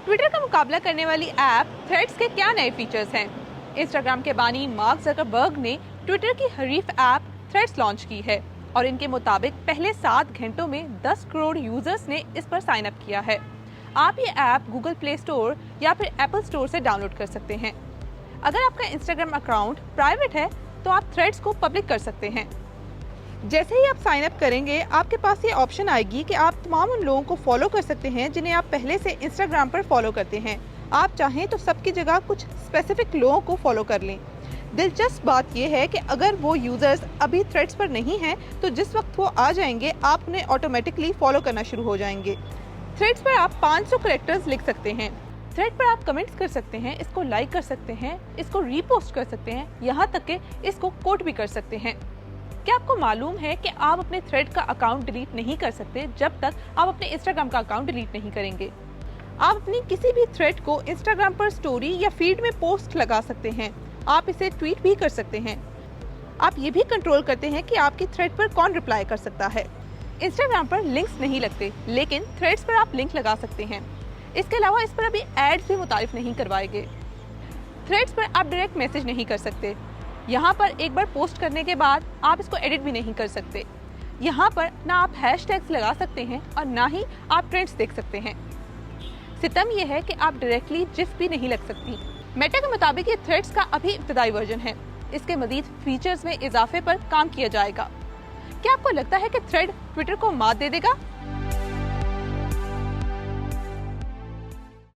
Twitter का मुकाबला करने वाली ऐप थ्रेड्स के क्या नए फीचर्स हैं? इंस्टाग्राम के बानी मार्क जकरबर्ग ने ट्विटर की हरीफ ऐप थ्रेड्स लॉन्च की है और इनके मुताबिक पहले 7 घंटों में 10 करोड़ यूजर्स ने इस पर साइन अप किया है। आप ये ऐप गूगल प्ले स्टोर या फिर एप्पल स्टोर से डाउनलोड कर सकते हैं। अगर आपका इंस्टाग्राम अकाउंट प्राइवेट है तो आप थ्रेड्स को पब्लिक कर सकते हैं। जैसे ही आप साइन अप करेंगे आपके पास ये ऑप्शन आएगी कि आप तमाम उन लोगों को फॉलो कर सकते हैं जिन्हें आप पहले से इंस्टाग्राम पर फॉलो करते हैं। आप चाहें तो सबकी जगह कुछ स्पेसिफिक लोगों को फॉलो कर लें। दिलचस्प बात यह है कि अगर वो यूजर्स अभी थ्रेड्स पर नहीं हैं तो जिस वक्त वो आ जाएंगे आप उन्हें ऑटोमेटिकली फॉलो करना शुरू हो जाएंगे। थ्रेड्स पर आप 500 कैरेक्टर्स लिख सकते हैं। थ्रेड पर आप कमेंट्स कर सकते हैं, इसको लाइक कर सकते हैं, इसको रीपोस्ट कर सकते हैं, यहाँ तक कि इसको कोट भी कर सकते हैं। क्या आपको मालूम है कि आप अपने थ्रेड का अकाउंट डिलीट नहीं कर सकते जब तक आप अपने इंस्टाग्राम का अकाउंट डिलीट नहीं करेंगे। आप अपनी किसी भी थ्रेड को इंस्टाग्राम पर स्टोरी या फीड में पोस्ट लगा सकते हैं। आप इसे ट्वीट भी कर सकते हैं। आप ये भी कंट्रोल करते हैं कि आपकी थ्रेड पर कौन रिप्लाई कर सकता है। इंस्टाग्राम पर लिंक्स नहीं लगते, लेकिन थ्रेड्स पर आप लिंक लगा सकते हैं। इसके अलावा इस पर अभी एड्स भी मुतारिफ नहीं करवाएंगे। थ्रेड्स पर आप डायरेक्ट मैसेज नहीं कर सकते। यहाँ पर एक बार पोस्ट करने के बाद आप इसको एडिट भी नहीं कर सकते। यहाँ पर ना आप हैशटैग्स लगा सकते हैं और ना ही आप ट्रेंड्स देख सकते हैं। सितम यह है कि आप डायरेक्टली जिफ भी नहीं लग सकती। मेटा के मुताबिक ये थ्रेड्स का अभी इब्तदाई वर्जन है। इसके मजीद फीचर्स में इजाफे पर काम किया जाएगा। क्या आपको लगता है कि थ्रेड ट्विटर को मात दे देगा?